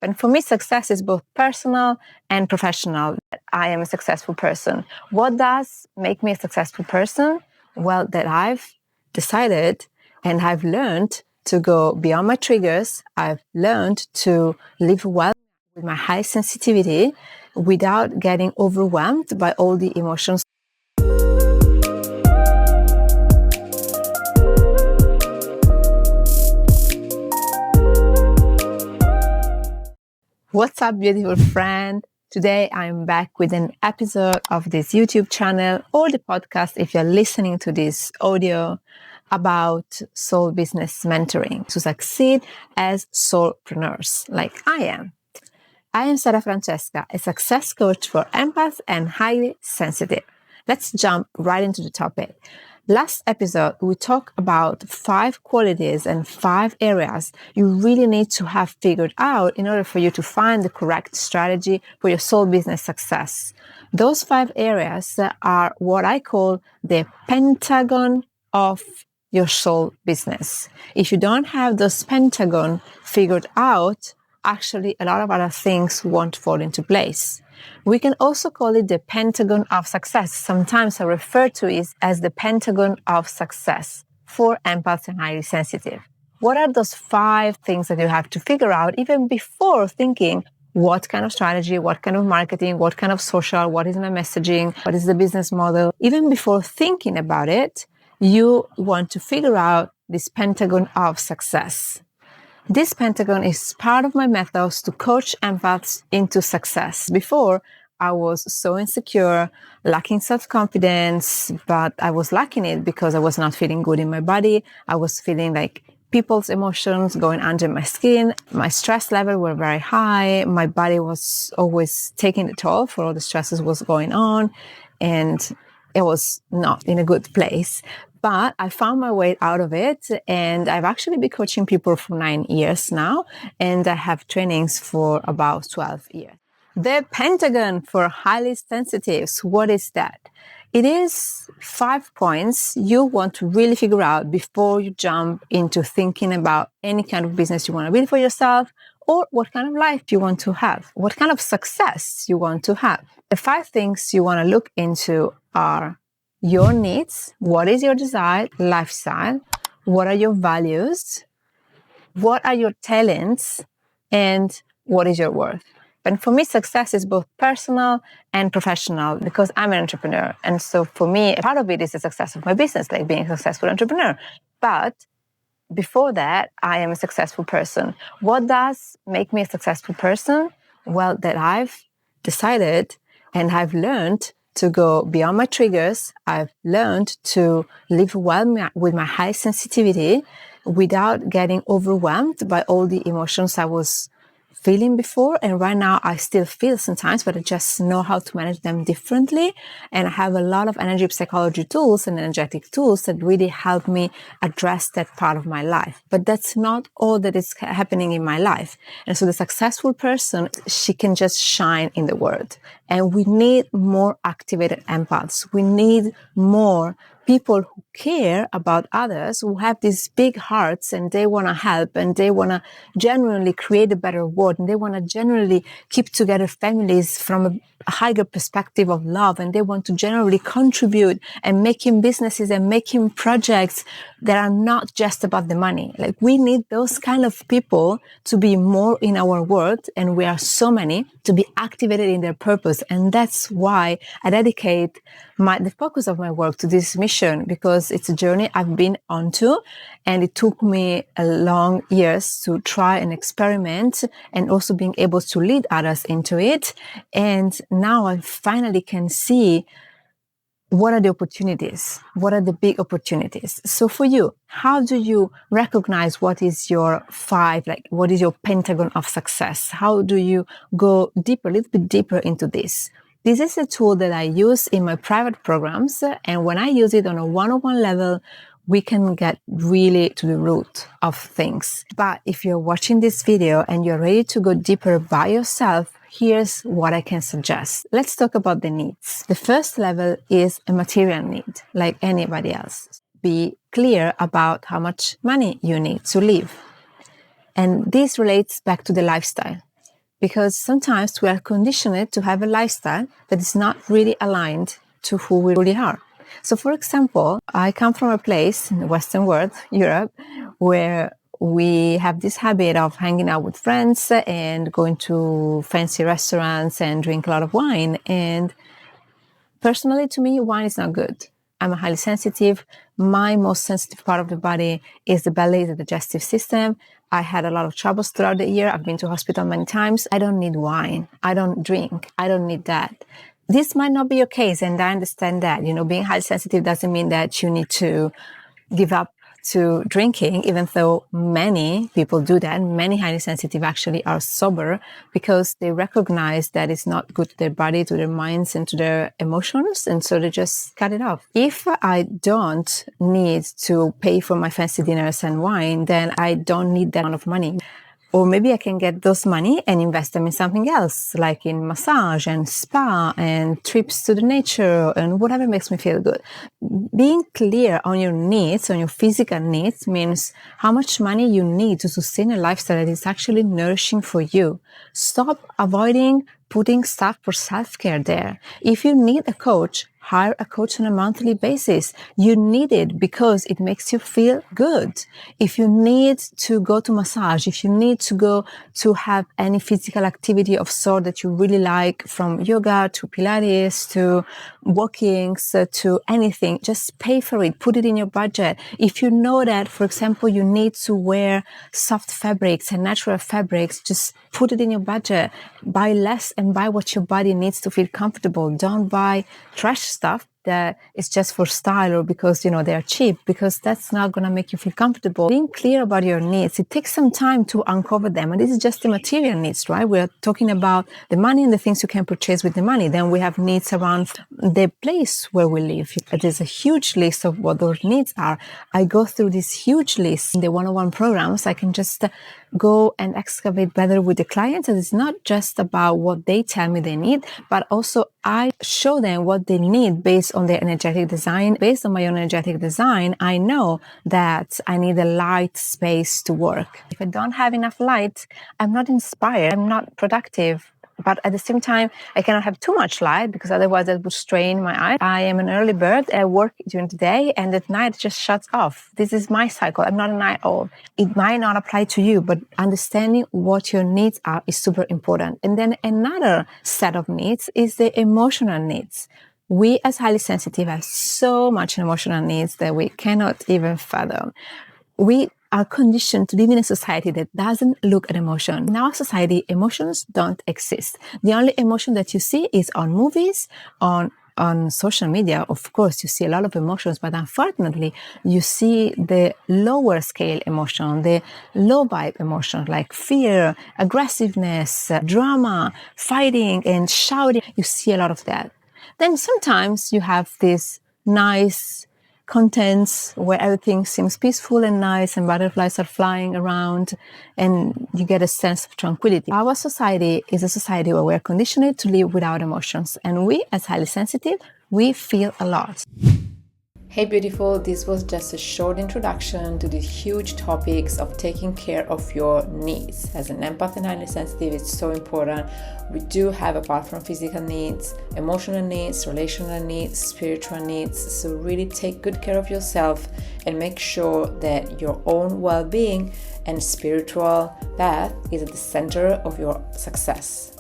And for me, success is both personal and professional. I am a successful person. What does make me a successful person? Well, that I've decided and I've learned to go beyond my triggers. I've learned to live well with my high sensitivity without getting overwhelmed by all the emotions. What's up, beautiful friend? Today I'm back with an episode of this YouTube channel or the podcast if you're listening to this audio about soul business mentoring to succeed as soulpreneurs like I am. I am Sara Francesca, a success coach for empaths and highly sensitive. Let's jump right into the topic. Last episode, we talked about 5 qualities and 5 areas you really need to have figured out in order for you to find the correct strategy for your soul business success. Those 5 areas are what I call the Pentagon of your soul business. If you don't have those Pentagon figured out, actually a lot of other things won't fall into place. We can also call it the Pentagon of Success. Sometimes I refer to it as the Pentagon of Success for empaths and highly sensitive. What are those 5 things that you have to figure out even before thinking what kind of strategy, what kind of marketing, what kind of social, what is my messaging, what is the business model? Even before thinking about it, you want to figure out this Pentagon of Success. This Pentagon is part of my methods to coach empaths into success. Before, I was so insecure, lacking self-confidence, but I was lacking it because I was not feeling good in my body. I was feeling like people's emotions going under my skin. My stress level were very high. My body was always taking the toll for all the stresses was going on, and it was not in a good place. But I found my way out of it, and I've actually been coaching people for 9 years now, and I have trainings for about 12 years. The Pentagon for highly sensitives, what is that? It is 5 points you want to really figure out before you jump into thinking about any kind of business you want to build for yourself, or what kind of life you want to have, what kind of success you want to have. The 5 things you want to look into are your needs, what is your desired lifestyle, what are your values, what are your talents, and what is your worth. And for me, success is both personal and professional because I'm an entrepreneur. And so for me, part of it is the success of my business, like being a successful entrepreneur. But before that, I am a successful person. What does make me a successful person? Well, that I've decided and I've learned to go beyond my triggers. I've learned to live well with my high sensitivity without getting overwhelmed by all the emotions I was feeling before. And right now I still feel sometimes, but I just know how to manage them differently. And I have a lot of energy psychology tools and energetic tools that really help me address that part of my life. But that's not all that is happening in my life. And so the successful person, she can just shine in the world. And we need more activated empaths. We need more people who care about others, who have these big hearts and they want to help and they want to genuinely create a better world and they want to genuinely keep together families from a higher perspective of love, and they want to generally contribute and making businesses and making projects that are not just about the money. Like, we need those kind of people to be more in our world, and we are so many to be activated in their purpose. And that's why I dedicate the focus of my work to this mission, because it's a journey I've been onto, and it took me a long years to try and experiment and also being able to lead others into it. And now I finally can see what are the opportunities, what are the big opportunities. So for you, how do you recognize what is your 5, like what is your Pentagon of success? How do you go deeper, a little bit deeper into this? This is a tool that I use in my private programs, and when I use it on a one-on-one level, we can get really to the root of things. But if you're watching this video and you're ready to go deeper by yourself, here's what I can suggest. Let's talk about the needs. The first level is a material need, like anybody else. Be clear about how much money you need to live. And this relates back to the lifestyle. because sometimes we are conditioned to have a lifestyle that is not really aligned to who we really are. So, for example, I come from a place in the Western world, Europe, where we have this habit of hanging out with friends and going to fancy restaurants and drink a lot of wine. And personally, to me, wine is not good. I'm highly sensitive. My most sensitive part of the body is the belly, the digestive system. I had a lot of troubles throughout the year. I've been to hospital many times. I don't need wine. I don't drink. I don't need that. This might not be your case, and I understand that. Being highly sensitive doesn't mean that you need to give up to drinking, even though many people do that. Many highly sensitive actually are sober because they recognize that it's not good to their body, to their minds, and to their emotions, and so they just cut it off. If I don't need to pay for my fancy dinners and wine, then I don't need that amount of money. Or maybe I can get those money and invest them in something else, like in massage and spa and trips to the nature and whatever makes me feel good. Being clear on your needs, on your physical needs, means how much money you need to sustain a lifestyle that is actually nourishing for you. Stop avoiding putting stuff for self-care there. If you need a coach, hire a coach on a monthly basis. You need it because it makes you feel good. If you need to go to massage, if you need to go to have any physical activity of sort that you really like, from yoga to Pilates to walkings to anything, just pay for it. Put it in your budget. If you know that, for example, you need to wear soft fabrics and natural fabrics, just put it in your budget. Buy less and buy what your body needs to feel comfortable. Don't buy trash stuff that is just for style or because, they're cheap, because that's not going to make you feel comfortable. Being clear about your needs, it takes some time to uncover them. And this is just the material needs, right? We're talking about the money and the things you can purchase with the money. Then we have needs around the place where we live. There's a huge list of what those needs are. I go through this huge list in the one-on-one programs. I can just go and excavate better with the clients. And it's not just about what they tell me they need, but also I show them what they need based on their energetic design. Based on my own energetic design, I know that I need a light space to work. If I don't have enough light, I'm not inspired, I'm not productive. But at the same time, I cannot have too much light because otherwise that would strain my eyes. I am an early bird. I work during the day and at night it just shuts off. This is my cycle. I'm not a night owl. It might not apply to you, but understanding what your needs are is super important. And then another set of needs is the emotional needs. We as highly sensitive have so much emotional needs that we cannot even fathom. We are conditioned to live in a society that doesn't look at emotion. In our society, emotions don't exist. The only emotion that you see is on movies, on social media. Of course, you see a lot of emotions, but unfortunately, you see the lower scale emotion, the low vibe emotion like fear, aggressiveness, drama, fighting and shouting. You see a lot of that. Then sometimes you have this nice contents where everything seems peaceful and nice and butterflies are flying around and you get a sense of tranquility. Our society is a society where we're conditioned to live without emotions, and we as highly sensitive, we feel a lot. Hey beautiful, this was just a short introduction to the huge topics of taking care of your needs. As an empath and highly sensitive, it's so important. We do have, apart from physical needs, emotional needs, relational needs, spiritual needs. So really take good care of yourself and make sure that your own well-being and spiritual path is at the center of your success.